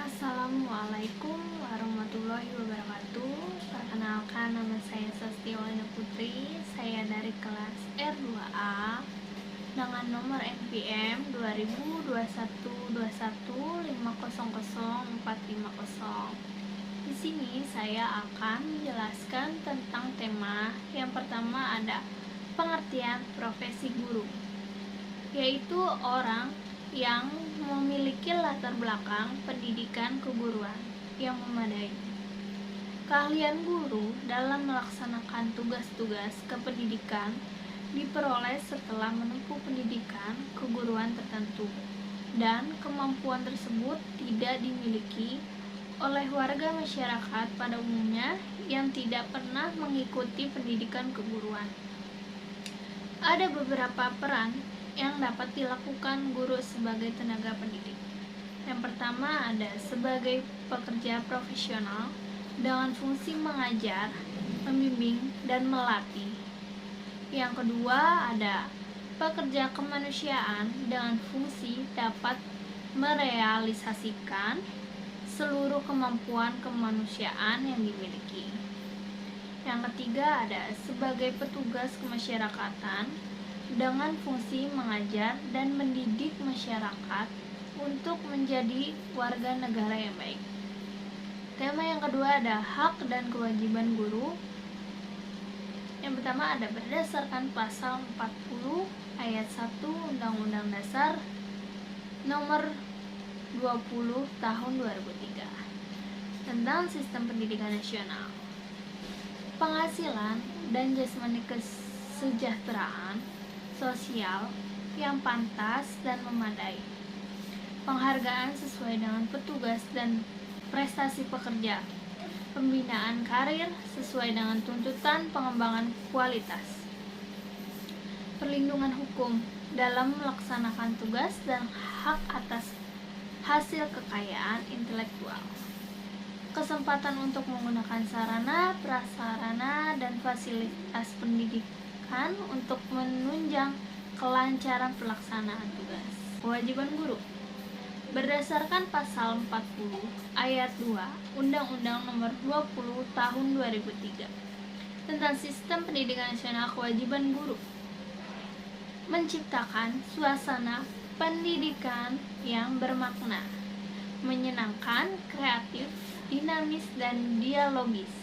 Assalamualaikum warahmatullahi wabarakatuh. Perkenalkan, nama saya Sastiawati Putri. Saya dari kelas R2A dengan nomor NPM 202121500450. Di sini saya akan menjelaskan tentang tema yang pertama ada pengertian profesi guru, yaitu orang yang memiliki latar belakang pendidikan keguruan yang memadai. Keahlian guru dalam melaksanakan tugas-tugas kependidikan diperoleh setelah menempuh pendidikan keguruan tertentu, dan kemampuan tersebut tidak dimiliki oleh warga masyarakat pada umumnya yang tidak pernah mengikuti pendidikan keguruan. Ada beberapa peran yang dapat dilakukan guru sebagai tenaga pendidik. Yang pertama ada sebagai pekerja profesional dengan fungsi mengajar, membimbing, dan melatih. Yang kedua ada pekerja kemanusiaan dengan fungsi dapat merealisasikan seluruh kemampuan kemanusiaan yang dimiliki. Yang ketiga ada sebagai petugas kemasyarakatan dengan fungsi mengajar dan mendidik masyarakat untuk menjadi warga negara yang baik. Tema yang kedua ada hak dan kewajiban guru. Yang pertama ada berdasarkan pasal 40 ayat 1 Undang-Undang Dasar nomor 20 tahun 2003 tentang sistem pendidikan nasional. Penghasilan dan jasmani kesejahteraan sosial yang pantas dan memadai, penghargaan sesuai dengan petugas dan prestasi pekerja, pembinaan karir sesuai dengan tuntutan pengembangan kualitas, perlindungan hukum dalam melaksanakan tugas dan hak atas hasil kekayaan intelektual, kesempatan untuk menggunakan sarana, prasarana, dan fasilitas pendidikan untuk menunjang kelancaran pelaksanaan tugas. Kewajiban guru berdasarkan pasal 40 ayat 2 Undang-Undang nomor 20 tahun 2003 tentang sistem pendidikan nasional. Kewajiban guru menciptakan suasana pendidikan yang bermakna, menyenangkan, kreatif, dinamis, dan dialogis,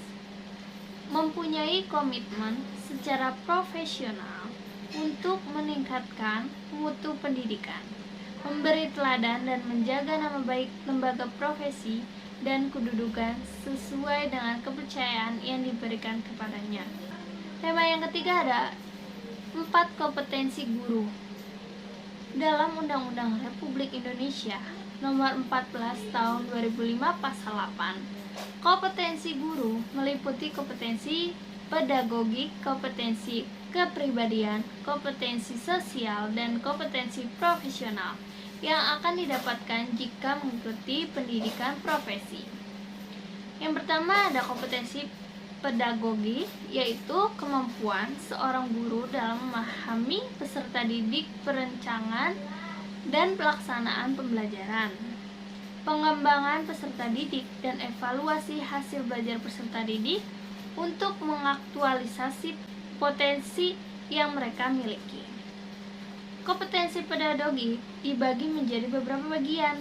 mempunyai komitmen secara profesional untuk meningkatkan mutu pendidikan, memberi teladan dan menjaga nama baik lembaga profesi dan kedudukan sesuai dengan kepercayaan yang diberikan kepadanya. Tema yang ketiga ada 4 kompetensi guru. Dalam Undang-Undang Republik Indonesia nomor 14 tahun 2005 pasal 8, kompetensi guru meliputi kompetensi pedagogik, kompetensi kepribadian, kompetensi sosial, dan kompetensi profesional yang akan didapatkan jika mengikuti pendidikan profesi. Yang pertama ada kompetensi pedagogi, yaitu kemampuan seorang guru dalam memahami peserta didik, perencanaan, dan pelaksanaan pembelajaran, pengembangan peserta didik, dan evaluasi hasil belajar peserta didik untuk mengaktualisasi potensi yang mereka miliki. Kompetensi pedagogi dibagi menjadi beberapa bagian.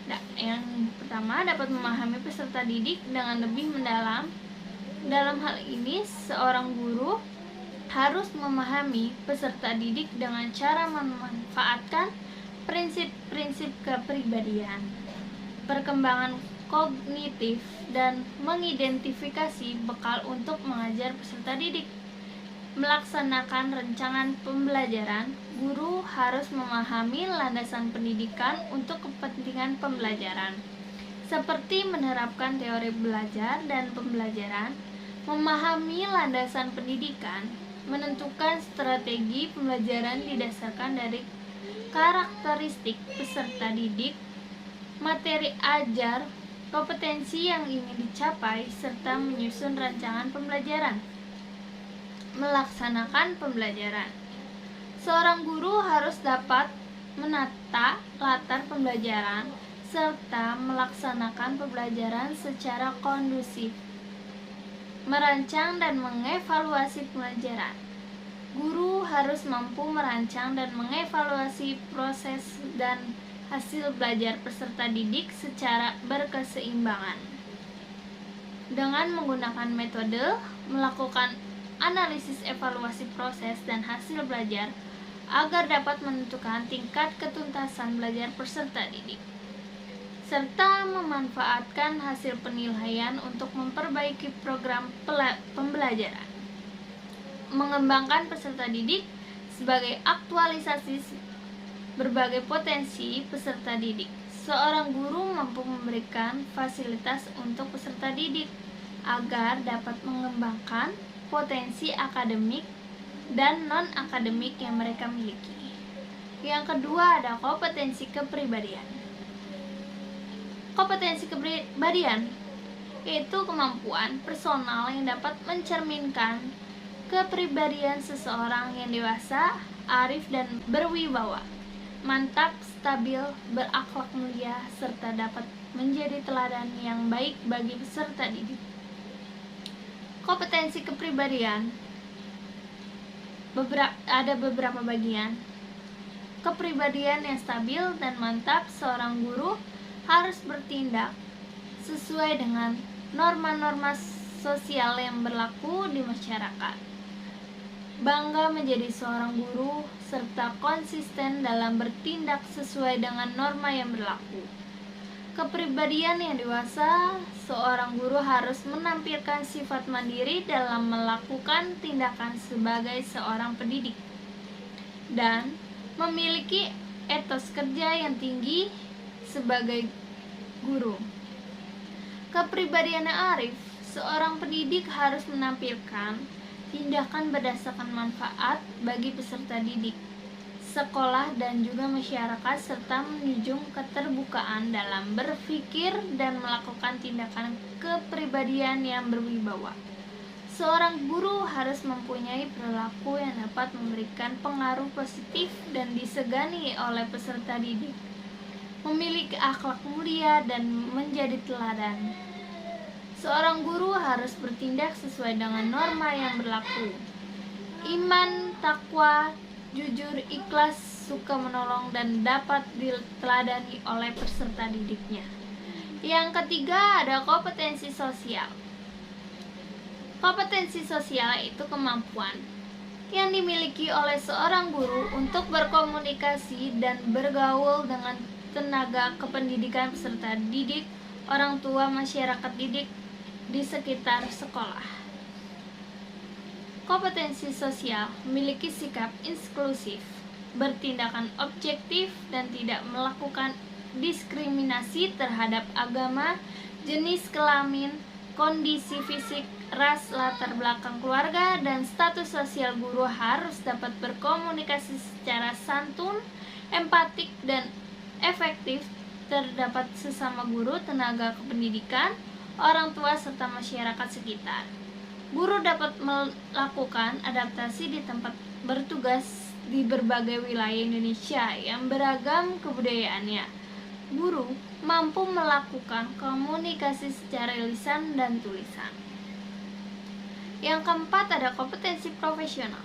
Nah, yang pertama dapat memahami peserta didik dengan lebih mendalam. Dalam hal ini, seorang guru harus memahami peserta didik dengan cara memanfaatkan prinsip-prinsip kepribadian, perkembangan kognitif, dan mengidentifikasi bekal untuk mengajar peserta didik. Melaksanakan rancangan pembelajaran, guru harus memahami landasan pendidikan untuk kepentingan pembelajaran, seperti menerapkan teori belajar dan pembelajaran, memahami landasan pendidikan, menentukan strategi pembelajaran didasarkan dari karakteristik peserta didik, materi ajar, kompetensi yang ingin dicapai, serta menyusun rancangan pembelajaran. Melaksanakan pembelajaran. Seorang guru harus dapat menata latar pembelajaran serta melaksanakan pembelajaran secara kondusif. Merancang dan mengevaluasi pembelajaran. Guru harus mampu merancang dan mengevaluasi proses dan hasil belajar peserta didik secara berkeseimbangan. Dengan menggunakan metode melakukan analisis evaluasi proses dan hasil belajar agar dapat menentukan tingkat ketuntasan belajar peserta didik, serta memanfaatkan hasil penilaian untuk memperbaiki program pembelajaran. Mengembangkan peserta didik sebagai aktualisasi berbagai potensi peserta didik. Seorang guru mampu memberikan fasilitas untuk peserta didik agar dapat mengembangkan potensi akademik dan non-akademik yang mereka miliki. Yang kedua ada kompetensi kepribadian. Kompetensi kepribadian yaitu kemampuan personal yang dapat mencerminkan kepribadian seseorang yang dewasa, arif dan berwibawa, mantap, stabil, berakhlak mulia, serta dapat menjadi teladan yang baik bagi peserta didik. Kompetensi kepribadian ada beberapa bagian. Kepribadian yang stabil dan mantap, seorang guru harus bertindak sesuai dengan norma-norma sosial yang berlaku di masyarakat. Bangga menjadi seorang guru serta konsisten dalam bertindak sesuai dengan norma yang berlaku. Kepribadian yang dewasa, seorang guru harus menampilkan sifat mandiri dalam melakukan tindakan sebagai seorang pendidik dan memiliki etos kerja yang tinggi sebagai guru. Kepribadian yang arif, seorang pendidik harus menampilkan tindakan berdasarkan manfaat bagi peserta didik, sekolah dan juga masyarakat, serta menunjukkan keterbukaan dalam berpikir dan melakukan tindakan kepribadian yang berwibawa. Seorang guru harus mempunyai perilaku yang dapat memberikan pengaruh positif dan disegani oleh peserta didik, memiliki akhlak mulia dan menjadi teladan. Seorang guru harus bertindak sesuai dengan norma yang berlaku. Iman, takwa, jujur, ikhlas, suka menolong, dan dapat diteladani oleh peserta didiknya. Yang ketiga ada kompetensi sosial. Kompetensi sosial itu kemampuan yang dimiliki oleh seorang guru untuk berkomunikasi dan bergaul dengan tenaga kependidikan peserta didik, orang tua, masyarakat didik di sekitar sekolah. Kompetensi sosial memiliki sikap inklusif, bertindakan objektif dan tidak melakukan diskriminasi terhadap agama, jenis kelamin, kondisi fisik, ras, latar belakang keluarga, dan status sosial. Guru harus dapat berkomunikasi secara santun, empatik, dan efektif terdapat sesama guru, tenaga kependidikan, orang tua, serta masyarakat sekitar. Guru dapat melakukan adaptasi di tempat bertugas di berbagai wilayah Indonesia yang beragam kebudayaannya. Guru mampu melakukan komunikasi secara lisan dan tulisan. Yang keempat ada kompetensi profesional,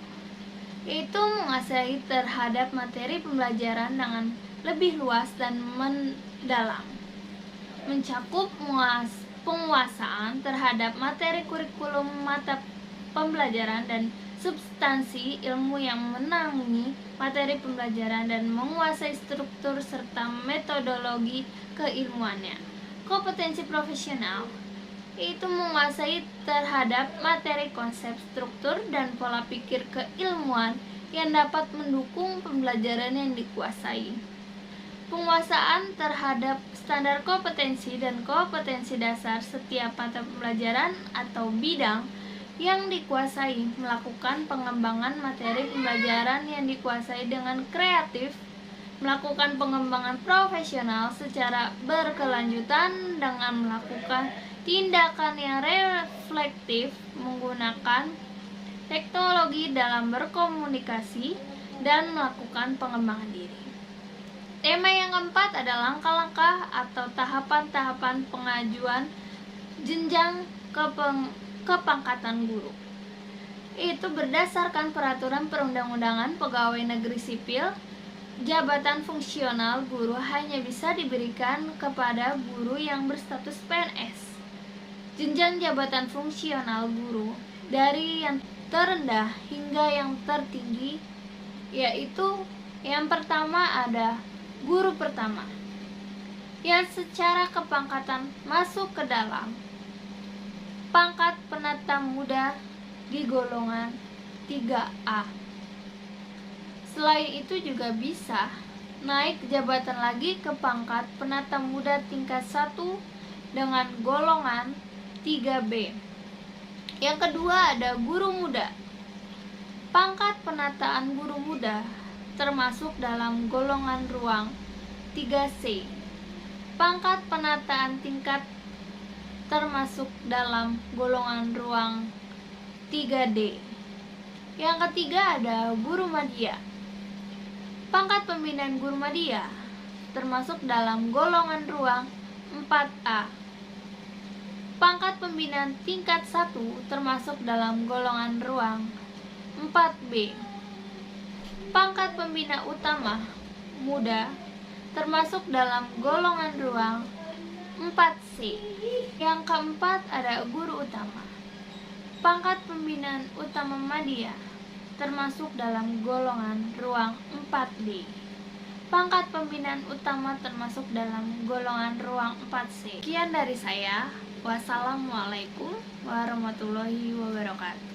yaitu menguasai terhadap materi pembelajaran dengan lebih luas dan mendalam, mencakup penguasaan terhadap materi kurikulum, mata pembelajaran, dan substansi ilmu yang menaungi materi pembelajaran dan menguasai struktur serta metodologi keilmuannya. Kompetensi profesional yaitu menguasai terhadap materi, konsep, struktur, dan pola pikir keilmuan yang dapat mendukung pembelajaran yang dikuasai. Penguasaan terhadap standar kompetensi dan kompetensi dasar setiap mata pembelajaran atau bidang yang dikuasai, melakukan pengembangan materi pembelajaran yang dikuasai dengan kreatif, melakukan pengembangan profesional secara berkelanjutan dengan melakukan tindakan yang reflektif, menggunakan teknologi dalam berkomunikasi, dan melakukan pengembangan diri. Tema yang keempat adalah langkah-langkah langkah atau tahapan-tahapan pengajuan jenjang kepangkatan guru. Itu berdasarkan peraturan perundang-undangan pegawai negeri sipil. Jabatan fungsional guru hanya bisa diberikan kepada guru yang berstatus PNS. Jenjang jabatan fungsional guru dari yang terendah hingga yang tertinggi, yaitu yang pertama ada guru pertama, yang secara kepangkatan masuk ke dalam pangkat penata muda di golongan 3A. Selain itu juga bisa naik jabatan lagi ke pangkat penata muda tingkat 1 dengan golongan 3B. Yang kedua ada guru muda. Pangkat penataan guru muda termasuk dalam golongan ruang 3C. Pangkat penataan tingkat termasuk dalam golongan ruang 3D. Yang ketiga ada guru madya. Pangkat pembinaan guru madya termasuk dalam golongan ruang 4A. Pangkat pembinaan tingkat 1 termasuk dalam golongan ruang 4B. Pangkat pembina utama muda termasuk dalam golongan ruang 4C. Yang keempat ada guru utama. Pangkat pembinaan utama madya termasuk dalam golongan ruang 4D. Pangkat pembinaan utama termasuk dalam golongan ruang 4C. Sekian dari saya. Wassalamualaikum warahmatullahi wabarakatuh.